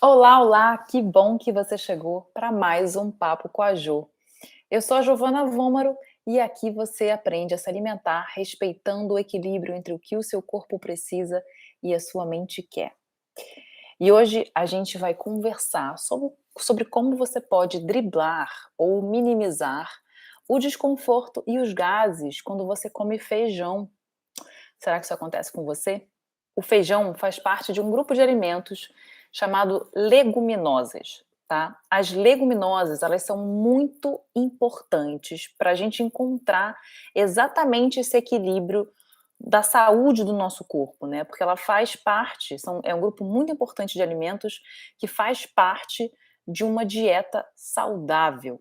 Olá, olá, que bom que você chegou para mais um Papo com a Jo. Eu sou a Giovana Vômaro e aqui você aprende a se alimentar respeitando o equilíbrio entre o que o seu corpo precisa e a sua mente quer. E hoje a gente vai conversar sobre como você pode driblar ou minimizar o desconforto e os gases quando você come feijão. Será que isso acontece com você? O feijão faz parte de um grupo de alimentos chamado leguminosas, tá? As leguminosas, elas são muito importantes para a gente encontrar exatamente esse equilíbrio da saúde do nosso corpo, né? Porque ela faz parte, é um grupo muito importante de alimentos que faz parte de uma dieta saudável.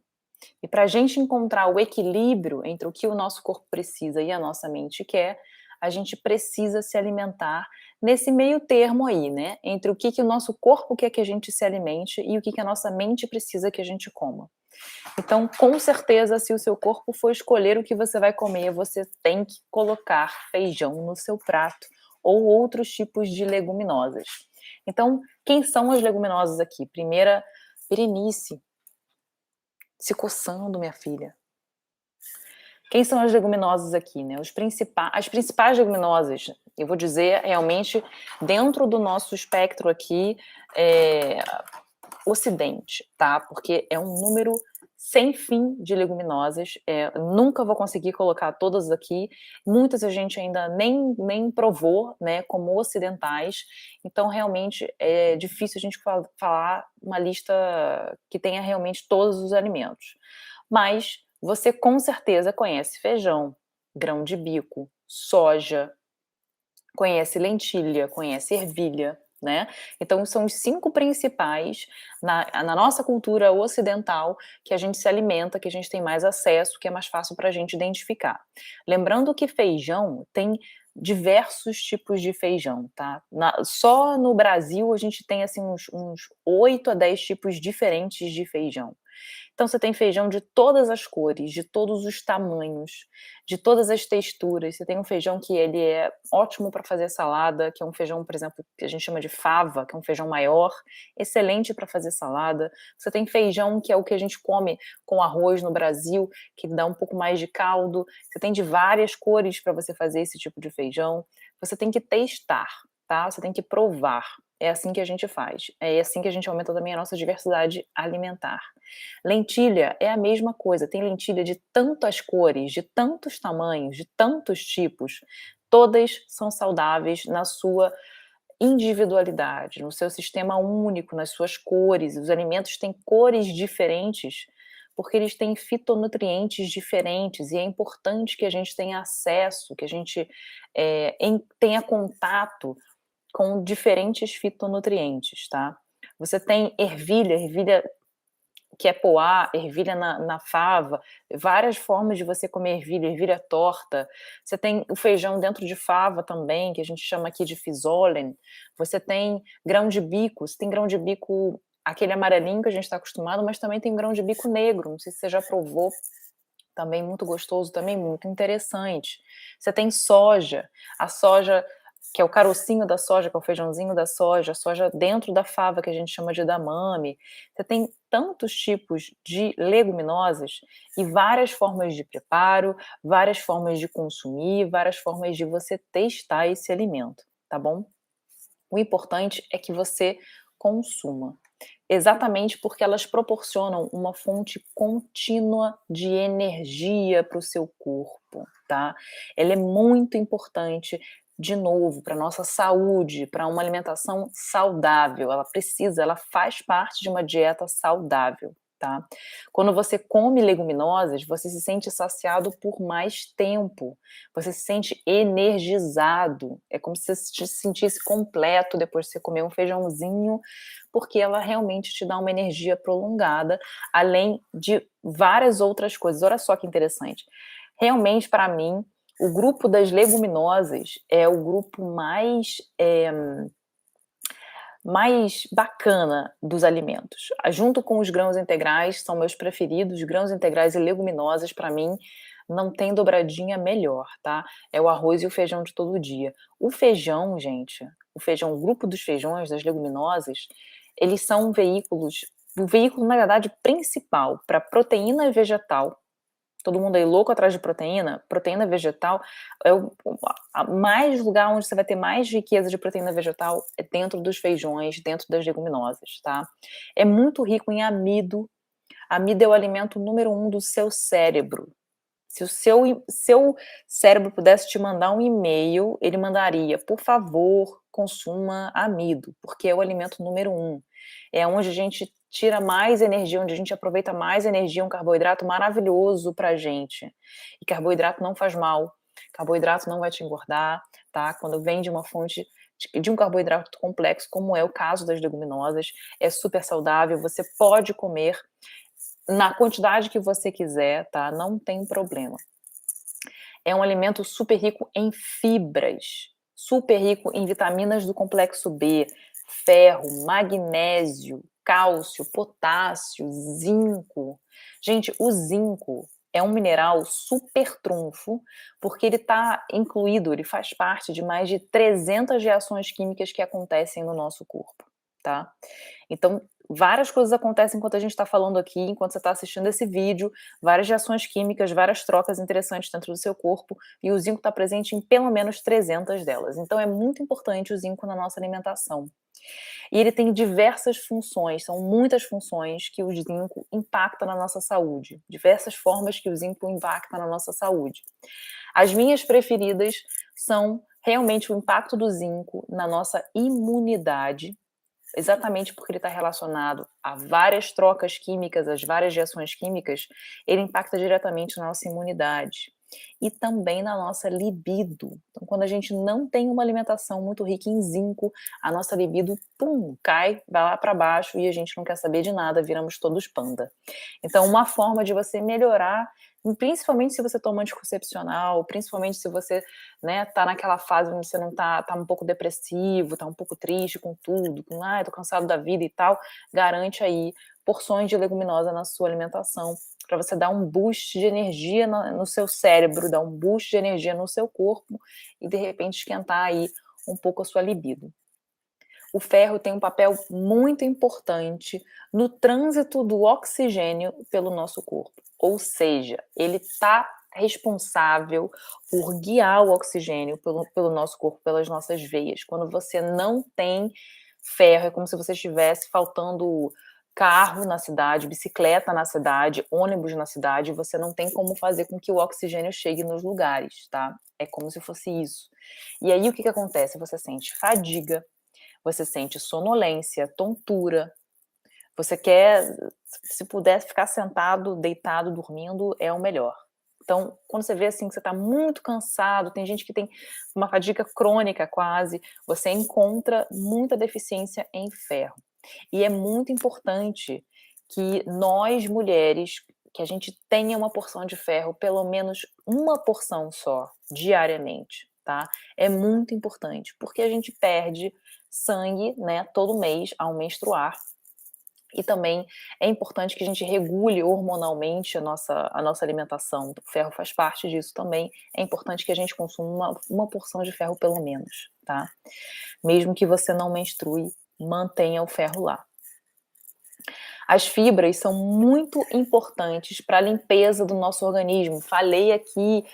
E para a gente encontrar o equilíbrio entre o que o nosso corpo precisa e a nossa mente quer, a gente precisa se alimentar nesse meio termo aí, né? Entre o que o nosso corpo quer que a gente se alimente e o que a nossa mente precisa que a gente coma. Então, com certeza, se o seu corpo for escolher o que você vai comer, você tem que colocar feijão no seu prato ou outros tipos de leguminosas. Então, quem são as leguminosas aqui? Primeira, Berenice, se coçando, minha filha. Quem são as leguminosas aqui, né? As principais leguminosas, eu vou dizer realmente dentro do nosso espectro aqui, é, ocidente, tá? Porque é um número sem fim de leguminosas. Nunca vou conseguir colocar todas aqui. Muitas a gente ainda nem provou, né? Como ocidentais. Então, realmente é difícil a gente falar uma lista que tenha realmente todos os alimentos. Mas você com certeza conhece feijão, grão de bico, soja, conhece lentilha, conhece ervilha, né? Então são os 5 principais na nossa cultura ocidental que a gente se alimenta, que a gente tem mais acesso, que é mais fácil para a gente identificar. Lembrando que feijão tem diversos tipos de feijão, tá? Só no Brasil a gente tem assim uns 8 a 10 tipos diferentes de feijão. Então você tem feijão de todas as cores, de todos os tamanhos, de todas as texturas. Você tem um feijão que ele é ótimo para fazer salada, que é um feijão, por exemplo, que a gente chama de fava, que é um feijão maior, excelente para fazer salada. Você tem feijão que é o que a gente come com arroz no Brasil, que dá um pouco mais de caldo. Você tem de várias cores para você fazer esse tipo de feijão. Você tem que testar, tá? Você tem que provar. É assim que a gente faz. É assim que a gente aumenta também a nossa diversidade alimentar. Lentilha é a mesma coisa, tem lentilha de tantas cores, de tantos tamanhos, de tantos tipos, todas são saudáveis na sua individualidade, no seu sistema único, nas suas cores. Os alimentos têm cores diferentes, porque eles têm fitonutrientes diferentes, e é importante que a gente tenha acesso, que a gente tenha contato com diferentes fitonutrientes, tá? Você tem ervilha que é poá, ervilha na fava, várias formas de você comer ervilha torta. Você tem o feijão dentro de fava também, que a gente chama aqui de fisolen. Você tem grão de bico, você tem grão de bico, aquele amarelinho que a gente está acostumado, mas também tem grão de bico negro, não sei se você já provou, também muito gostoso, também muito interessante. Você tem soja, a soja que é o carocinho da soja, que é o feijãozinho da soja, a soja dentro da fava, que a gente chama de edamame. Você tem tantos tipos de leguminosas e várias formas de preparo, várias formas de consumir, várias formas de você testar esse alimento, tá bom? O importante é que você consuma. Exatamente porque elas proporcionam uma fonte contínua de energia para o seu corpo, tá? Ela é muito importante, de novo, para nossa saúde, para uma alimentação saudável. Ela faz parte de uma dieta saudável, tá? Quando você come leguminosas, você se sente saciado por mais tempo, você se sente energizado, é como se você se sentisse completo depois de você comer um feijãozinho, porque ela realmente te dá uma energia prolongada, além de várias outras coisas. Olha só que interessante. Realmente, para mim, o grupo das leguminosas é o grupo mais bacana dos alimentos. Junto com os grãos integrais, são meus preferidos, grãos integrais e leguminosas, para mim, não tem dobradinha melhor, tá? É o arroz e o feijão de todo dia. O feijão, gente, o grupo dos feijões, das leguminosas, eles são veículos, o veículo, na verdade, principal para proteína vegetal. Todo mundo aí louco atrás de proteína, proteína vegetal é mais lugar onde você vai ter mais riqueza de proteína vegetal é dentro dos feijões, dentro das leguminosas, tá? É muito rico em amido. Amido é o alimento número 1 do seu cérebro. Se o seu cérebro pudesse te mandar um e-mail, ele mandaria: "Por favor, consuma amido", porque é o alimento número 1. É onde a gente tira mais energia, onde a gente aproveita mais energia, um carboidrato maravilhoso pra gente. E carboidrato não faz mal, carboidrato não vai te engordar, tá? Quando vem de uma fonte de um carboidrato complexo, como é o caso das leguminosas, é super saudável, você pode comer na quantidade que você quiser, tá? Não tem problema. É um alimento super rico em fibras, super rico em vitaminas do complexo B, ferro, magnésio, cálcio, potássio, zinco. Gente, o zinco é um mineral super trunfo, porque ele está incluído, ele faz parte de mais de 300 reações químicas que acontecem no nosso corpo, tá? Então, várias coisas acontecem enquanto a gente está falando aqui, enquanto você está assistindo esse vídeo, várias reações químicas, várias trocas interessantes dentro do seu corpo, e o zinco está presente em pelo menos 300 delas. Então, é muito importante o zinco na nossa alimentação. E ele tem diversas funções, são muitas funções que o zinco impacta na nossa saúde, diversas formas que o zinco impacta na nossa saúde. As minhas preferidas são realmente o impacto do zinco na nossa imunidade, exatamente porque ele está relacionado a várias trocas químicas, as várias reações químicas, ele impacta diretamente na nossa imunidade e também na nossa libido. Então, quando a gente não tem uma alimentação muito rica em zinco, a nossa libido, pum, cai, vai lá para baixo e a gente não quer saber de nada, viramos todos panda. Então, uma forma de você melhorar, principalmente se você toma anticoncepcional, principalmente se você, né, tá naquela fase onde você não tá um pouco depressivo, tá um pouco triste com tudo, com, tô cansado da vida e tal, garante aí porções de leguminosa na sua alimentação, para você dar um boost de energia no seu cérebro, dar um boost de energia no seu corpo e de repente esquentar aí um pouco a sua libido. O ferro tem um papel muito importante no trânsito do oxigênio pelo nosso corpo, ou seja, ele está responsável por guiar o oxigênio pelo nosso corpo, pelas nossas veias. Quando você não tem ferro, é como se você estivesse faltando carro na cidade, bicicleta na cidade, ônibus na cidade, você não tem como fazer com que o oxigênio chegue nos lugares, tá? É como se fosse isso. E aí o que acontece? Você sente fadiga, você sente sonolência, tontura, você quer, se puder ficar sentado, deitado, dormindo, é o melhor. Então, quando você vê assim que você está muito cansado, tem gente que tem uma fadiga crônica quase, você encontra muita deficiência em ferro. E é muito importante que nós mulheres, que a gente tenha uma porção de ferro, pelo menos uma porção só, diariamente, tá? É muito importante, porque a gente perde sangue, né, todo mês ao menstruar. E também é importante que a gente regule hormonalmente a nossa alimentação. O ferro faz parte disso também. É importante que a gente consuma uma porção de ferro pelo menos, tá? Mesmo que você não menstrue, mantenha o ferro lá. As fibras são muito importantes para a limpeza do nosso organismo. Falei aqui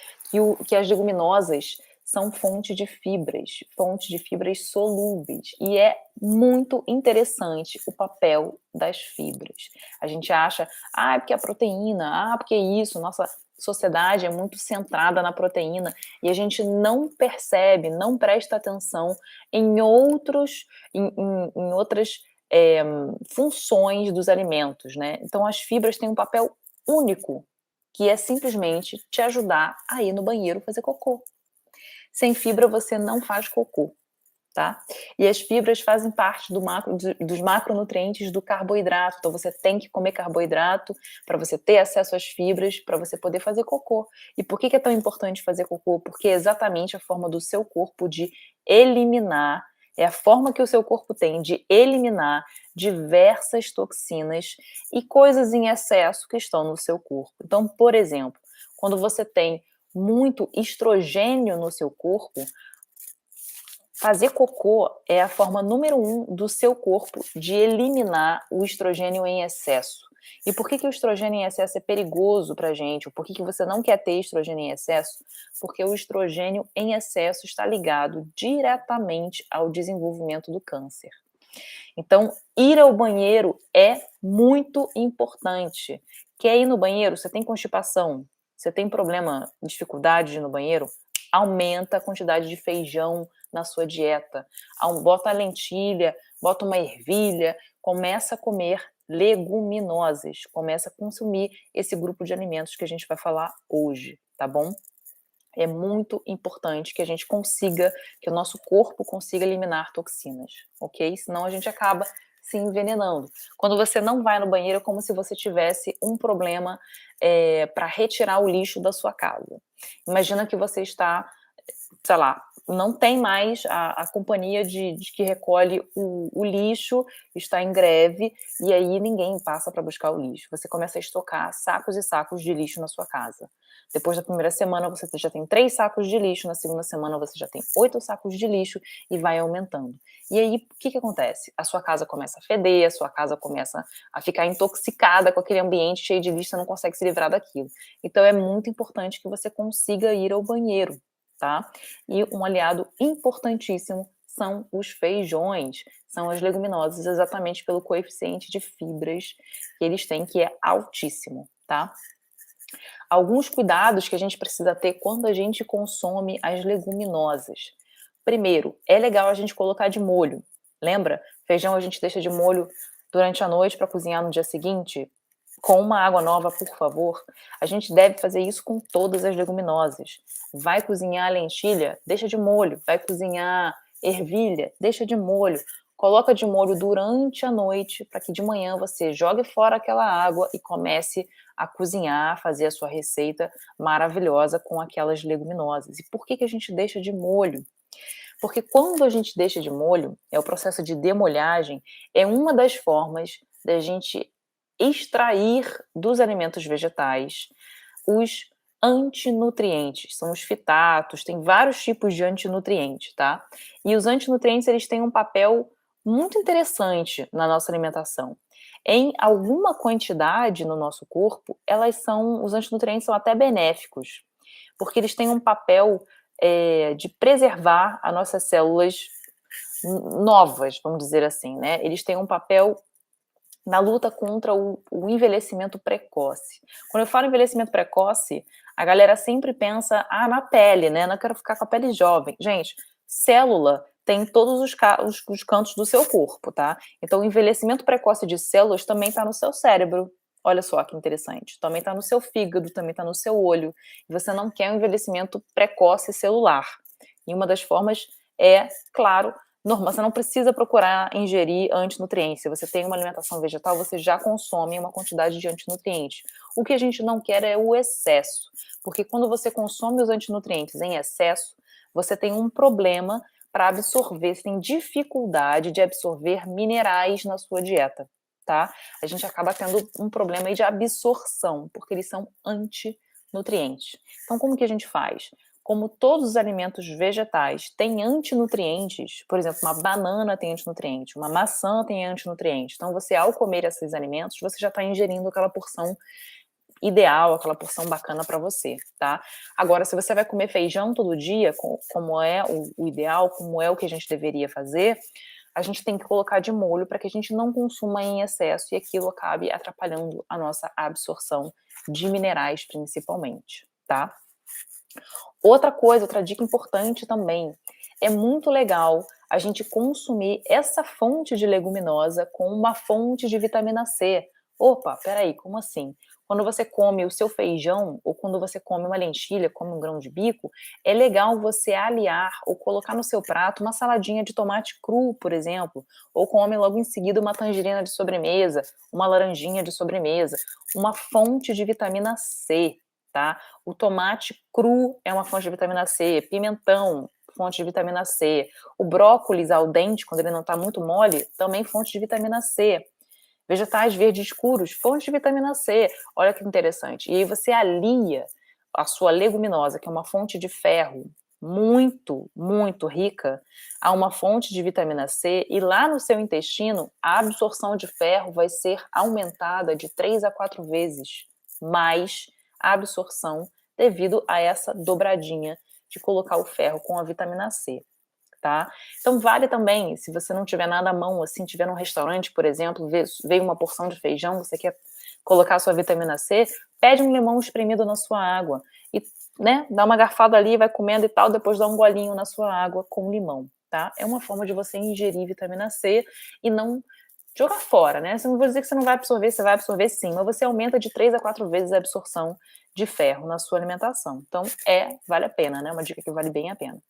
que as leguminosas são fonte de fibras solúveis. E é muito interessante o papel das fibras. A gente acha, é porque a proteína, porque isso, nossa sociedade é muito centrada na proteína e a gente não percebe, não presta atenção em outras funções dos alimentos, né? Então as fibras têm um papel único, que é simplesmente te ajudar a ir no banheiro fazer cocô. Sem fibra você não faz cocô, tá? E as fibras fazem parte dos macronutrientes do carboidrato, então você tem que comer carboidrato para você ter acesso às fibras, para você poder fazer cocô. E por que é tão importante fazer cocô? Porque é exatamente a forma do seu corpo de eliminar, é a forma que o seu corpo tem de eliminar diversas toxinas e coisas em excesso que estão no seu corpo. Então, por exemplo, quando você tem muito estrogênio no seu corpo, Fazer cocô é a forma número 1 do seu corpo de eliminar o estrogênio em excesso. E por que que o estrogênio em excesso é perigoso pra gente? Ou por que que você não quer ter estrogênio em excesso? Porque o estrogênio em excesso está ligado diretamente ao desenvolvimento do câncer. Então, ir ao banheiro é muito importante. Quer ir no banheiro? Você tem constipação? Você tem problema, dificuldade de ir no banheiro? Aumenta a quantidade de feijão na sua dieta. Bota a lentilha, bota uma ervilha, começa a comer leguminosas, começa a consumir esse grupo de alimentos que a gente vai falar hoje, tá bom? É muito importante que a gente consiga, que o nosso corpo consiga eliminar toxinas, ok? Senão a gente acaba se envenenando. Quando você não vai no banheiro, é como se você tivesse um problema para retirar o lixo da sua casa. Imagina que você está, sei lá, não tem mais a companhia de que recolhe o lixo, está em greve, e aí ninguém passa para buscar o lixo. Você começa a estocar sacos e sacos de lixo na sua casa. Depois da primeira semana, você já tem 3 sacos de lixo, na segunda semana você já tem 8 sacos de lixo e vai aumentando. E aí, o que que acontece? A sua casa começa a feder, a sua casa começa a ficar intoxicada com aquele ambiente cheio de lixo, você não consegue se livrar daquilo. Então é muito importante que você consiga ir ao banheiro, tá? E um aliado importantíssimo são os feijões, são as leguminosas, exatamente pelo coeficiente de fibras que eles têm, que é altíssimo, tá? Alguns cuidados que a gente precisa ter quando a gente consome as leguminosas. Primeiro, é legal a gente colocar de molho. Lembra? Feijão a gente deixa de molho durante a noite para cozinhar no dia seguinte? Com uma água nova, por favor. A gente deve fazer isso com todas as leguminosas. Vai cozinhar a lentilha? Deixa de molho. Vai cozinhar ervilha? Deixa de molho. Coloca de molho durante a noite para que de manhã você jogue fora aquela água e comece a cozinhar, fazer a sua receita maravilhosa com aquelas leguminosas. E por que que a gente deixa de molho? Porque quando a gente deixa de molho, o processo de demolhagem é uma das formas da gente extrair dos alimentos vegetais os antinutrientes, são os fitatos, tem vários tipos de antinutrientes, tá? E os antinutrientes, eles têm um papel muito interessante na nossa alimentação. Em alguma quantidade no nosso corpo, os antinutrientes são até benéficos, porque eles têm um papel de preservar as nossas células novas, vamos dizer assim, né? Eles têm um papel na luta contra o envelhecimento precoce. Quando eu falo envelhecimento precoce, a galera sempre pensa, na pele, né? Não quero ficar com a pele jovem. Gente, célula tem em todos os cantos do seu corpo, tá? Então, o envelhecimento precoce de células também está no seu cérebro. Olha só que interessante. Também está no seu fígado, também está no seu olho. E você não quer um envelhecimento precoce celular. E uma das formas é, claro, normal, você não precisa procurar ingerir antinutrientes. Se você tem uma alimentação vegetal, você já consome uma quantidade de antinutrientes. O que a gente não quer é o excesso, porque quando você consome os antinutrientes em excesso, você tem um problema para absorver, você tem dificuldade de absorver minerais na sua dieta, tá? A gente acaba tendo um problema aí de absorção, porque eles são antinutrientes. Então, como que a gente faz? Como todos os alimentos vegetais têm antinutrientes, por exemplo, uma banana tem antinutriente, uma maçã tem antinutriente. Então, você, ao comer esses alimentos, você já está ingerindo aquela porção ideal, aquela porção bacana para você, tá? Agora, se você vai comer feijão todo dia, como é o ideal, como é o que a gente deveria fazer, a gente tem que colocar de molho para que a gente não consuma em excesso e aquilo acabe atrapalhando a nossa absorção de minerais, principalmente, tá? Outra coisa, outra dica importante também, é muito legal a gente consumir essa fonte de leguminosa com uma fonte de vitamina C. Opa, peraí, como assim? Quando você come o seu feijão, ou quando você come uma lentilha, come um grão de bico, é legal você aliar ou colocar no seu prato uma saladinha de tomate cru, por exemplo, ou come logo em seguida uma tangerina de sobremesa, uma laranjinha de sobremesa, uma fonte de vitamina C, tá? O tomate cru é uma fonte de vitamina C, pimentão, fonte de vitamina C. O brócolis al dente, quando ele não está muito mole, também fonte de vitamina C. Vegetais verdes escuros, fonte de vitamina C. Olha que interessante. E aí você alia a sua leguminosa, que é uma fonte de ferro, muito, muito rica a uma fonte de vitamina C e lá no seu intestino a absorção de ferro vai ser aumentada de 3 a 4 vezes mais a absorção devido a essa dobradinha de colocar o ferro com a vitamina C, tá? Então vale também, se você não tiver nada à mão, assim, tiver num restaurante, por exemplo, veio uma porção de feijão, você quer colocar sua vitamina C, pede um limão espremido na sua água e, né, dá uma garfada ali, vai comendo e tal, depois dá um golinho na sua água com limão, tá? É uma forma de você ingerir vitamina C e não jogar fora, né? Você não vou dizer que você não vai absorver, você vai absorver sim, mas você aumenta de 3 a 4 vezes a absorção de ferro na sua alimentação. Então, vale a pena, né? Uma dica que vale bem a pena.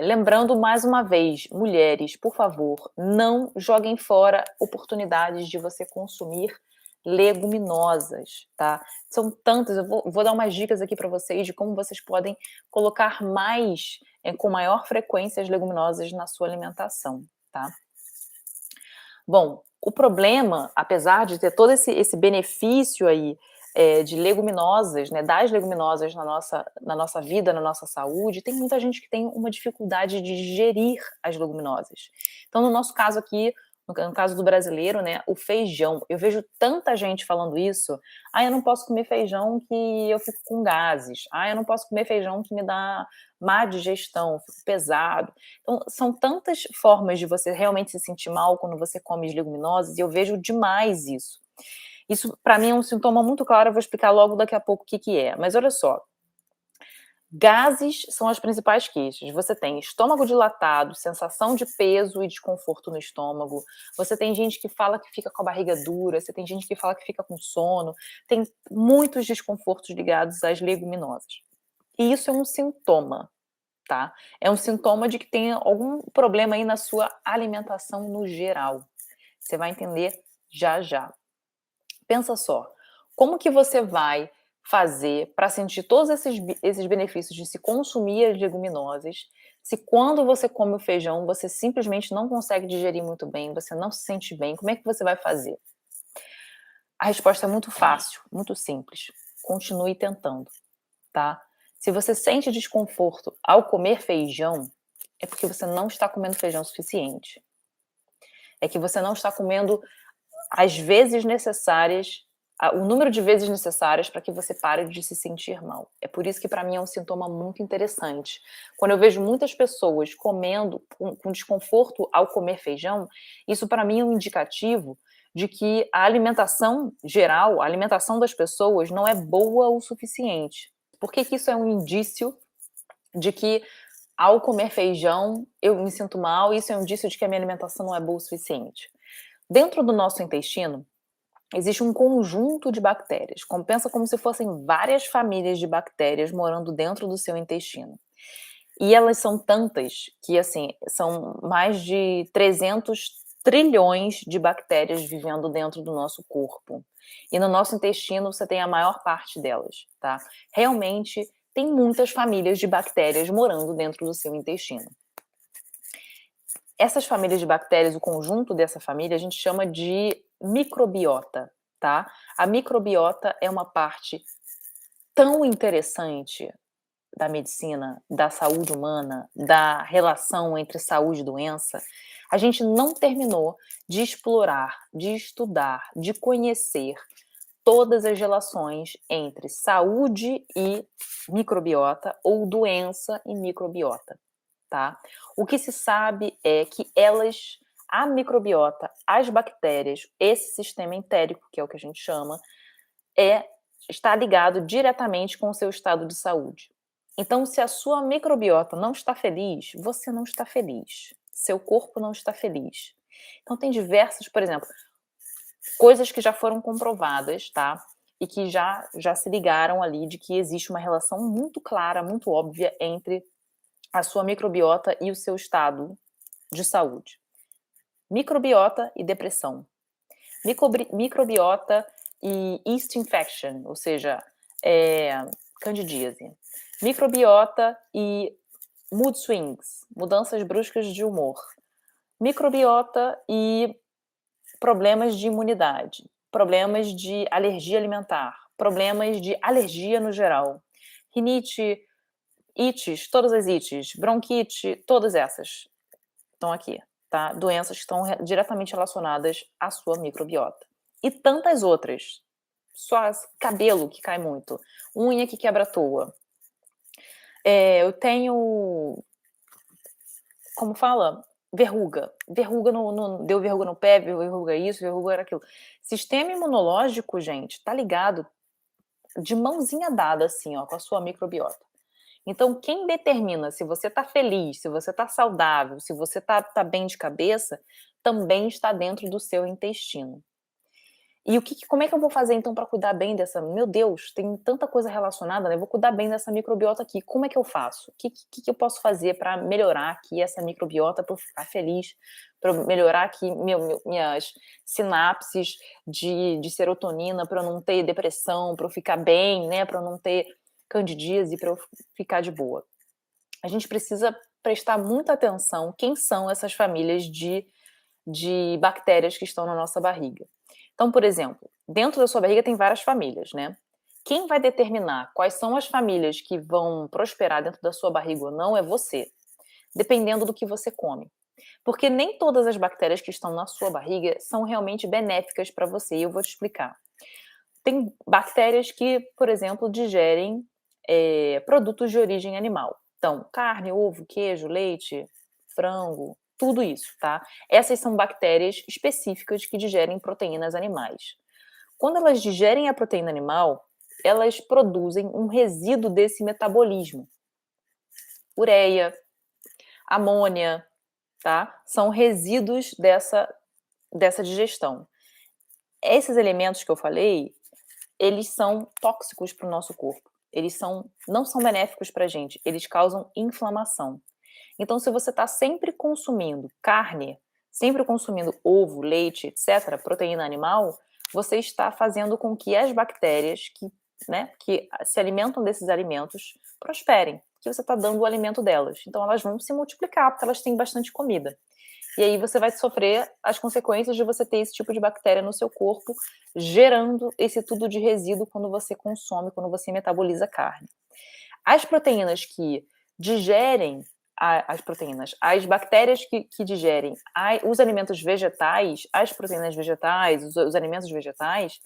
Lembrando mais uma vez, mulheres, por favor, não joguem fora oportunidades de você consumir leguminosas, tá? São tantas, eu vou dar umas dicas aqui para vocês de como vocês podem colocar mais, com maior frequência as leguminosas na sua alimentação, tá? Bom, o problema, apesar de ter todo esse benefício aí, de leguminosas, né, das leguminosas na nossa vida, na nossa saúde, tem muita gente que tem uma dificuldade de digerir as leguminosas. Então, no nosso caso aqui, no caso do brasileiro, né, o feijão, eu vejo tanta gente falando isso: "Ah, eu não posso comer feijão que eu fico com gases. Ah, eu não posso comer feijão que me dá má digestão, fico pesado". Então, são tantas formas de você realmente se sentir mal quando você come as leguminosas, e eu vejo demais isso. Isso, para mim, é um sintoma muito claro, eu vou explicar logo daqui a pouco o que que é. Mas olha só, gases são as principais queixas. Você tem estômago dilatado, sensação de peso e desconforto no estômago. Você tem gente que fala que fica com a barriga dura, você tem gente que fala que fica com sono. Tem muitos desconfortos ligados às leguminosas. E isso é um sintoma, tá? É um sintoma de que tem algum problema aí na sua alimentação no geral. Você vai entender já já. Pensa só, como que você vai fazer para sentir todos esses benefícios de se consumir as leguminosas, se quando você come o feijão, você simplesmente não consegue digerir muito bem, você não se sente bem, como é que você vai fazer? A resposta é muito fácil, muito simples. Continue tentando, tá? Se você sente desconforto ao comer feijão, é porque você não está comendo feijão suficiente. É que você não está comendo as vezes necessárias, o número de vezes necessárias para que você pare de se sentir mal. É por isso que para mim é um sintoma muito interessante. Quando eu vejo muitas pessoas comendo com desconforto ao comer feijão, isso para mim é um indicativo de que a alimentação geral, a alimentação das pessoas não é boa o suficiente. Por que que isso é um indício de que ao comer feijão eu me sinto mal, isso é um indício de que a minha alimentação não é boa o suficiente? Dentro do nosso intestino, existe um conjunto de bactérias, pensa como se fossem várias famílias de bactérias morando dentro do seu intestino. E elas são tantas que, assim, são mais de 300 trilhões de bactérias vivendo dentro do nosso corpo. E no nosso intestino você tem a maior parte delas, tá? Realmente tem muitas famílias de bactérias morando dentro do seu intestino. Essas famílias de bactérias, o conjunto dessa família, a gente chama de microbiota, tá? A microbiota é uma parte tão interessante da medicina, da saúde humana, da relação entre saúde e doença. A gente não terminou de explorar, de estudar, de conhecer todas as relações entre saúde e microbiota ou doença e microbiota, tá? O que se sabe é que a microbiota, as bactérias, esse sistema entérico, que é o que a gente chama, está ligado diretamente com o seu estado de saúde. Então, se a sua microbiota não está feliz, você não está feliz. Seu corpo não está feliz. Então, tem diversas, por exemplo, coisas que já foram comprovadas, tá? E que já se ligaram ali de que existe uma relação muito clara, muito óbvia entre a sua microbiota e o seu estado de saúde. Microbiota e depressão. Microbiota e yeast infection, ou seja, candidíase. Microbiota e mood swings, mudanças bruscas de humor. Microbiota e problemas de imunidade, problemas de alergia alimentar, problemas de alergia no geral. Rinite, ites, todas as ites, bronquite, todas essas estão aqui, tá? Doenças que estão diretamente relacionadas à sua microbiota. E tantas outras. Só cabelo que cai muito, unha que quebra à toa. Eu tenho, como fala? Verruga. Verruga deu verruga no pé, verruga isso, verruga aquilo. Sistema imunológico, gente, tá ligado de mãozinha dada, assim, ó, com a sua microbiota. Então, quem determina se você tá feliz, se você tá saudável, se você tá bem de cabeça, também está dentro do seu intestino. E como é que eu vou fazer então para cuidar bem dessa? Meu Deus, tem tanta coisa relacionada, né? Eu vou cuidar bem dessa microbiota aqui. Como é que eu faço? O que eu posso fazer para melhorar aqui essa microbiota, para eu ficar feliz, para melhorar aqui minhas sinapses de serotonina, para eu não ter depressão, para eu ficar bem, né? Para eu não ter candidíase, para eu ficar de boa. A gente precisa prestar muita atenção quem são essas famílias de bactérias que estão na nossa barriga. Então, por exemplo, dentro da sua barriga tem várias famílias, né? Quem vai determinar quais são as famílias que vão prosperar dentro da sua barriga ou não é você, dependendo do que você come. Porque nem todas as bactérias que estão na sua barriga são realmente benéficas para você, e eu vou te explicar. Tem bactérias que, por exemplo, digerem produtos de origem animal. Então, carne, ovo, queijo, leite, frango, tudo isso, tá? Essas são bactérias específicas que digerem proteínas animais. Quando elas digerem a proteína animal, elas produzem um resíduo desse metabolismo. Ureia, amônia, tá? São resíduos dessa digestão. Esses elementos que eu falei, eles são tóxicos para o nosso corpo. Eles não são benéficos para a gente, eles causam inflamação. Então, se você está sempre consumindo carne, sempre consumindo ovo, leite, etc., proteína animal, você está fazendo com que as bactérias que se alimentam desses alimentos prosperem, que você está dando o alimento delas. Então, elas vão se multiplicar, porque elas têm bastante comida. E aí você vai sofrer as consequências de você ter esse tipo de bactéria no seu corpo, gerando esse tudo de resíduo quando você consome, quando você metaboliza carne. As proteínas que digerem as bactérias que digerem os alimentos vegetais, as proteínas vegetais, os alimentos vegetais,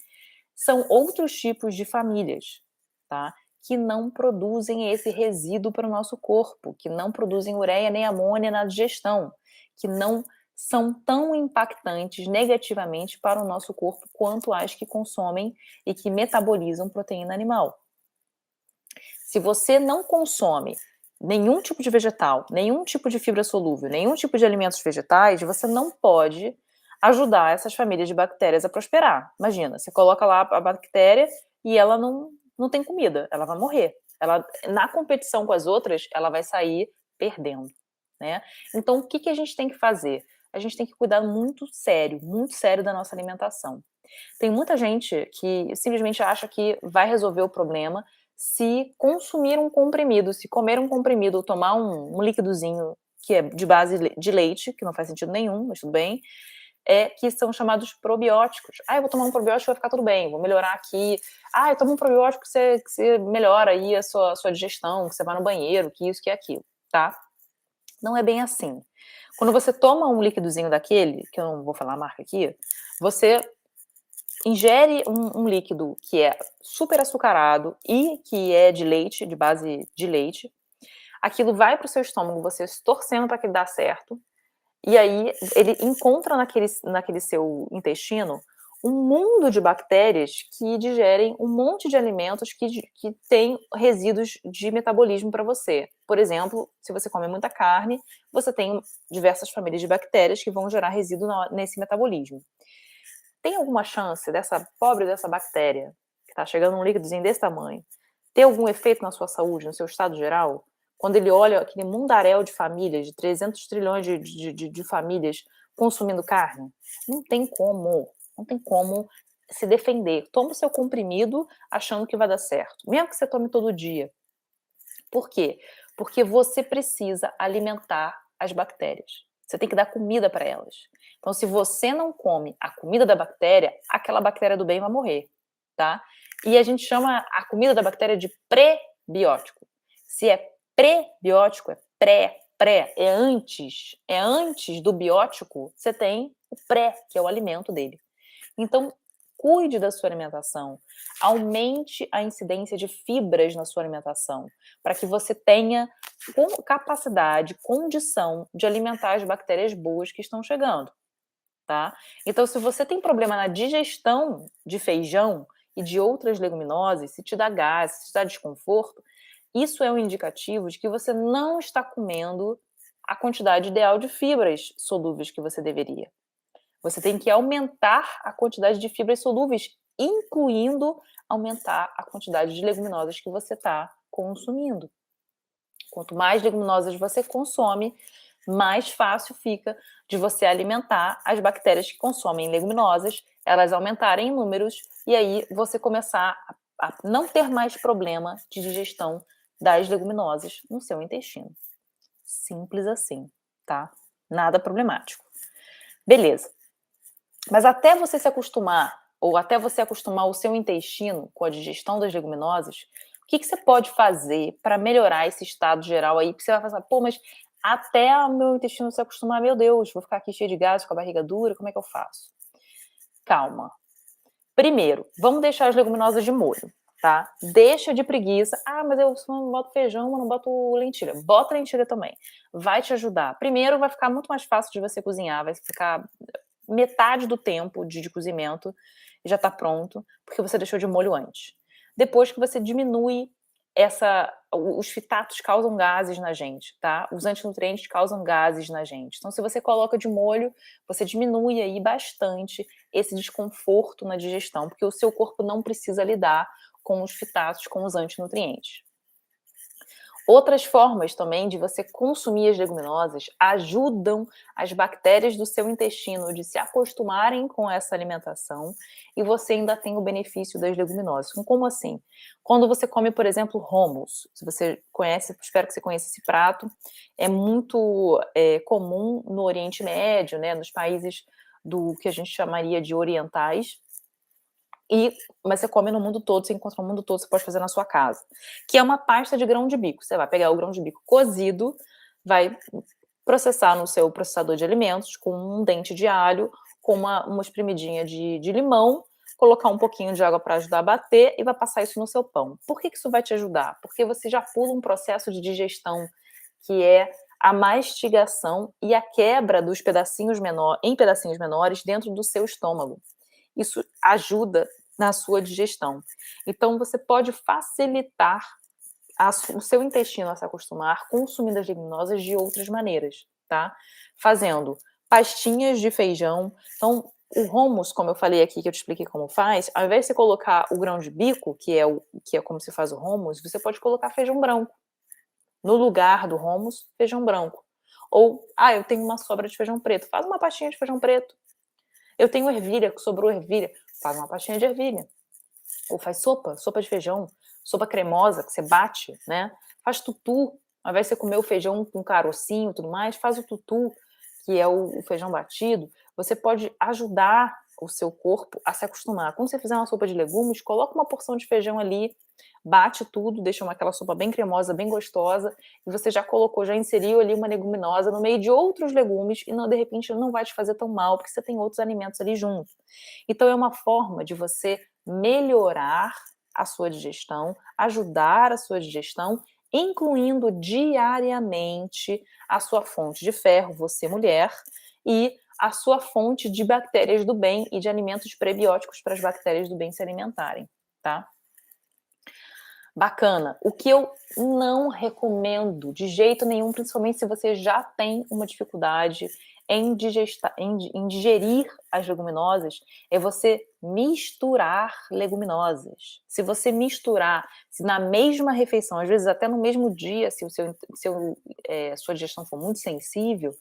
são outros tipos de famílias, tá? Que não produzem esse resíduo para o nosso corpo, que não produzem ureia nem amônia na digestão, que não são tão impactantes negativamente para o nosso corpo quanto as que consomem e que metabolizam proteína animal. Se você não consome nenhum tipo de vegetal, nenhum tipo de fibra solúvel, nenhum tipo de alimentos vegetais, você não pode ajudar essas famílias de bactérias a prosperar. Imagina, você coloca lá a bactéria e ela não tem comida, ela vai morrer. Ela, na competição com as outras, ela vai sair perdendo, né? Então, o que a gente tem que fazer? A gente tem que cuidar muito sério da nossa alimentação. Tem muita gente que simplesmente acha que vai resolver o problema se consumir um comprimido, se comer um comprimido ou tomar um líquidozinho que é de base de leite, que não faz sentido nenhum, mas tudo bem, que são chamados probióticos. Eu vou tomar um probiótico e vai ficar tudo bem, vou melhorar aqui. Eu tomo um probiótico que você melhora aí a sua digestão, que você vai no banheiro, que isso, que aquilo, tá? Não é bem assim. Quando você toma um líquidozinho daquele, que eu não vou falar a marca aqui, você ingere um líquido que é super açucarado e que é de leite, de base de leite. Aquilo vai para o seu estômago, você torcendo para que dê certo. E aí ele encontra naquele seu intestino um mundo de bactérias que digerem um monte de alimentos que têm resíduos de metabolismo para você. Por exemplo, se você come muita carne, você tem diversas famílias de bactérias que vão gerar resíduo nesse metabolismo. Tem alguma chance dessa bactéria, que está chegando num líquidozinho desse tamanho, ter algum efeito na sua saúde, no seu estado geral? Quando ele olha aquele mundaréu de famílias, de 300 trilhões de famílias consumindo carne? Não tem como se defender. Toma o seu comprimido achando que vai dar certo, mesmo que você tome todo dia. Por quê? Porque você precisa alimentar as bactérias. Você tem que dar comida para elas. Então, se você não come a comida da bactéria, aquela bactéria do bem vai morrer, tá? E a gente chama a comida da bactéria de prebiótico. Se é Prebiótico é pré, é antes do biótico, você tem o pré, que é o alimento dele. Então, cuide da sua alimentação, aumente a incidência de fibras na sua alimentação, para que você tenha capacidade, condição de alimentar as bactérias boas que estão chegando, tá? Então, se você tem problema na digestão de feijão e de outras leguminosas, se te dá gás, se te dá desconforto, isso é um indicativo de que você não está comendo a quantidade ideal de fibras solúveis que você deveria. Você tem que aumentar a quantidade de fibras solúveis, incluindo aumentar a quantidade de leguminosas que você está consumindo. Quanto mais leguminosas você consome, mais fácil fica de você alimentar as bactérias que consomem leguminosas, elas aumentarem em números e aí você começar a não ter mais problema de digestão das leguminosas no seu intestino. Simples assim, tá? Nada problemático. Beleza. Mas até você se acostumar, ou até você acostumar o seu intestino com a digestão das leguminosas, o que você pode fazer para melhorar esse estado geral aí? Porque você vai pensar, pô, mas até o meu intestino se acostumar, meu Deus, vou ficar aqui cheio de gases, com a barriga dura, como é que eu faço? Calma. Primeiro, vamos deixar as leguminosas de molho, tá? Deixa de preguiça. Ah, mas eu só não boto feijão, eu não boto lentilha. Bota lentilha também. Vai te ajudar. Primeiro, vai ficar muito mais fácil de você cozinhar, vai ficar metade do tempo de cozimento já está pronto, porque você deixou de molho antes. Depois que você diminui os fitatos causam gases na gente, tá? Os antinutrientes causam gases na gente. Então, se você coloca de molho, você diminui aí bastante esse desconforto na digestão, porque o seu corpo não precisa lidar com os fitatos, com os antinutrientes. Outras formas também de você consumir as leguminosas ajudam as bactérias do seu intestino de se acostumarem com essa alimentação e você ainda tem o benefício das leguminosas. Como assim? Quando você come, por exemplo, hummus, se você conhece, espero que você conheça esse prato, é muito comum no Oriente Médio, né, nos países do que a gente chamaria de orientais, mas você come no mundo todo, você encontra no mundo todo, você pode fazer na sua casa. Que é uma pasta de grão de bico. Você vai pegar o grão de bico cozido, vai processar no seu processador de alimentos com um dente de alho, com uma espremidinha de limão, colocar um pouquinho de água para ajudar a bater e vai passar isso no seu pão. Por que isso vai te ajudar? Porque você já pula um processo de digestão que é a mastigação e a quebra dos pedacinhos em pedacinhos menores dentro do seu estômago. Isso ajuda na sua digestão. Então, você pode facilitar o seu intestino a se acostumar consumindo as leguminosas de outras maneiras, tá? Fazendo pastinhas de feijão. Então, o hummus, como eu falei aqui, que eu te expliquei como faz, ao invés de você colocar o grão de bico, que é como se faz o hummus, você pode colocar feijão branco. No lugar do hummus, feijão branco. Ou, eu tenho uma sobra de feijão preto. Faz uma pastinha de feijão preto. Eu tenho ervilha, sobrou ervilha. Faz uma pastinha de ervilha. Ou faz sopa de feijão, sopa cremosa, que você bate, né? Faz tutu, ao invés de você comer o feijão com carocinho e tudo mais, faz o tutu, que é o feijão batido. Você pode ajudar o seu corpo a se acostumar. Quando você fizer uma sopa de legumes, coloca uma porção de feijão ali, bate tudo, deixa aquela sopa bem cremosa, bem gostosa, e você já colocou, já inseriu ali uma leguminosa no meio de outros legumes, e não, de repente não vai te fazer tão mal, porque você tem outros alimentos ali junto. Então é uma forma de você melhorar a sua digestão, ajudar a sua digestão, incluindo diariamente a sua fonte de ferro, você mulher, e a sua fonte de bactérias do bem e de alimentos prebióticos para as bactérias do bem se alimentarem, tá? Bacana. O que eu não recomendo de jeito nenhum, principalmente se você já tem uma dificuldade em digerir as leguminosas, é você misturar leguminosas. Se você misturar, se na mesma refeição, às vezes até no mesmo dia, se sua digestão for muito sensível,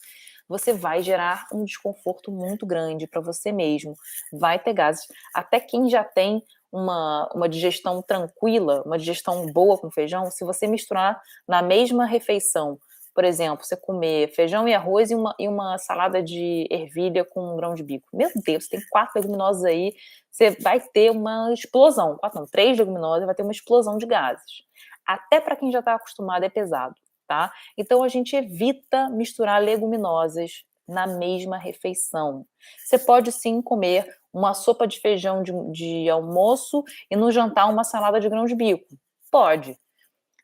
você vai gerar um desconforto muito grande para você mesmo. Vai ter gases. Até quem já tem uma digestão tranquila, uma digestão boa com feijão, se você misturar na mesma refeição, por exemplo, você comer feijão e arroz e uma salada de ervilha com um grão de bico. Meu Deus, você tem 4 leguminosas aí, você vai ter uma explosão. 3 leguminosas, vai ter uma explosão de gases. Até para quem já está acostumado é pesado. tá? Então a gente evita misturar leguminosas na mesma refeição. Você pode sim comer uma sopa de feijão de almoço e no jantar uma salada de grão de bico. Pode.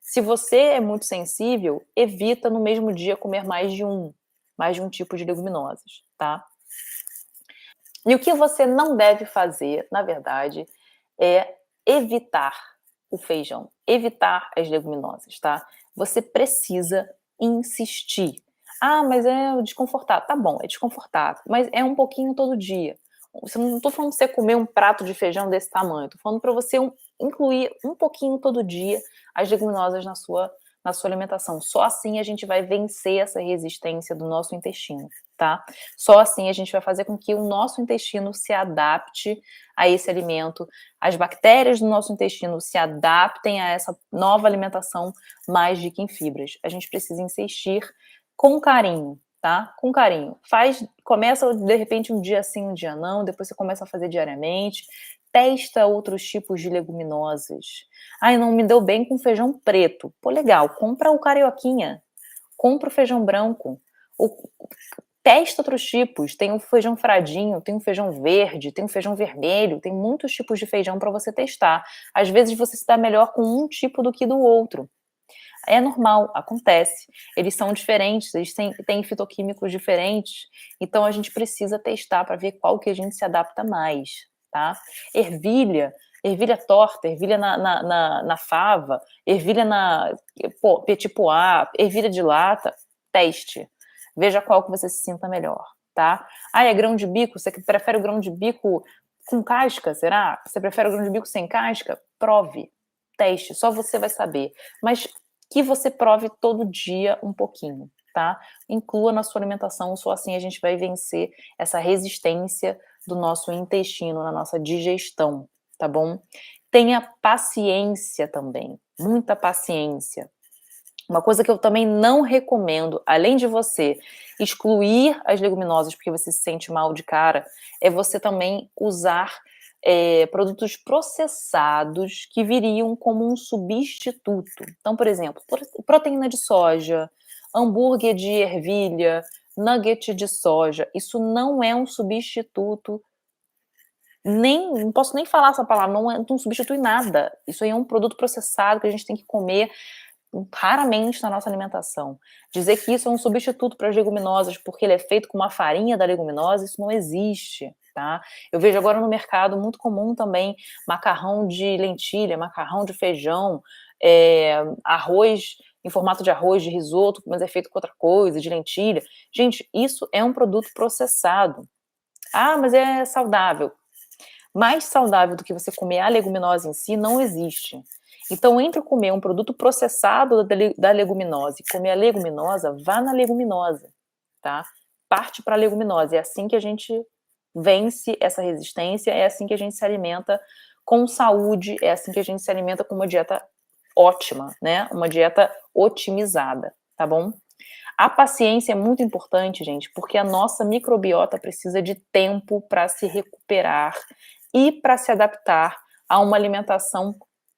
Se você é muito sensível, evita no mesmo dia comer mais de um tipo de leguminosas, tá? E o que você não deve fazer, na verdade, é evitar o feijão, evitar as leguminosas, tá? Você precisa insistir. Ah, mas é desconfortável. Tá bom, é desconfortável, mas é um pouquinho todo dia. Não estou falando pra você comer um prato de feijão desse tamanho, estou falando para você incluir um pouquinho todo dia as leguminosas na sua alimentação. Só assim a gente vai vencer essa resistência do nosso intestino, tá? Só assim a gente vai fazer com que o nosso intestino se adapte a esse alimento, as bactérias do nosso intestino se adaptem a essa nova alimentação mais rica em fibras. A gente precisa insistir com carinho, tá? Com carinho. Começa de repente um dia sim, um dia não, depois você começa a fazer diariamente. Testa outros tipos de leguminosas. Ai, não me deu bem com feijão preto. Pô, legal, compra o carioquinha, compra o feijão branco. Testa outros tipos. Tem o feijão fradinho, tem o feijão verde, tem o feijão vermelho, tem muitos tipos de feijão para você testar. Às vezes você se dá melhor com um tipo do que do outro. É normal, acontece. Eles são diferentes, eles têm fitoquímicos diferentes, então a gente precisa testar para ver qual que a gente se adapta mais, tá? Ervilha torta, ervilha na fava, ervilha petit pois, ervilha de lata, teste. Veja qual que você se sinta melhor, tá? Ah, é grão de bico, você prefere o grão de bico com casca, será? Você prefere o grão de bico sem casca? Prove, teste, só você vai saber. Mas que você prove todo dia um pouquinho, tá? Inclua na sua alimentação, só assim a gente vai vencer essa resistência do nosso intestino, na nossa digestão, tá bom? Tenha paciência também, muita paciência. Uma coisa que eu também não recomendo, além de você excluir as leguminosas porque você se sente mal de cara, é você também usar produtos processados que viriam como um substituto. Então, por exemplo, proteína de soja, hambúrguer de ervilha, nugget de soja. Isso não é um substituto, não posso nem falar essa palavra, não substitui nada. Isso aí é um produto processado que a gente tem que comer raramente na nossa alimentação. Dizer que isso é um substituto para as leguminosas porque ele é feito com uma farinha da leguminosa, isso não existe, tá? Eu vejo agora no mercado muito comum também macarrão de lentilha, macarrão de feijão, arroz em formato de arroz, de risoto, mas é feito com outra coisa, de lentilha. Gente, isso é um produto processado. Ah, mas é saudável. Mais saudável do que você comer a leguminosa em si não existe. Então, entre comer um produto processado da leguminosa e comer a leguminosa, vá na leguminosa, tá? Parte para a leguminosa. É assim que a gente vence essa resistência, é assim que a gente se alimenta com saúde, é assim que a gente se alimenta com uma dieta ótima, né? Uma dieta otimizada, tá bom? A paciência é muito importante, gente, porque a nossa microbiota precisa de tempo para se recuperar e para se adaptar a uma alimentação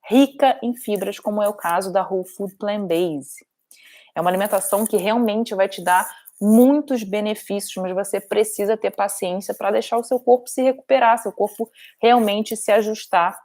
rica em fibras, como é o caso da Whole Food Plant Based. É uma alimentação que realmente vai te dar muitos benefícios, mas você precisa ter paciência para deixar o seu corpo se recuperar, seu corpo realmente se ajustar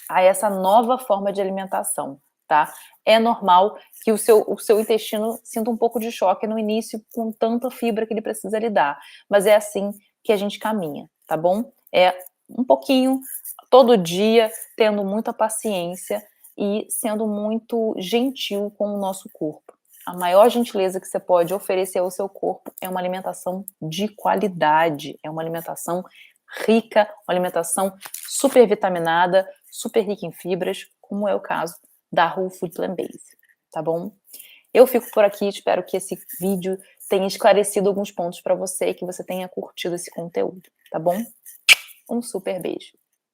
a essa nova forma de alimentação, tá? É normal que o seu intestino sinta um pouco de choque no início com tanta fibra que ele precisa lidar, mas é assim que a gente caminha, tá bom? É um pouquinho, todo dia, tendo muita paciência e sendo muito gentil com o nosso corpo. A maior gentileza que você pode oferecer ao seu corpo é uma alimentação de qualidade, é uma alimentação rica, uma alimentação super vitaminada, super rica em fibras, como é o caso da Whole Food Plant Based, tá bom? Eu fico por aqui, espero que esse vídeo tenha esclarecido alguns pontos para você e que você tenha curtido esse conteúdo, tá bom? Um super beijo.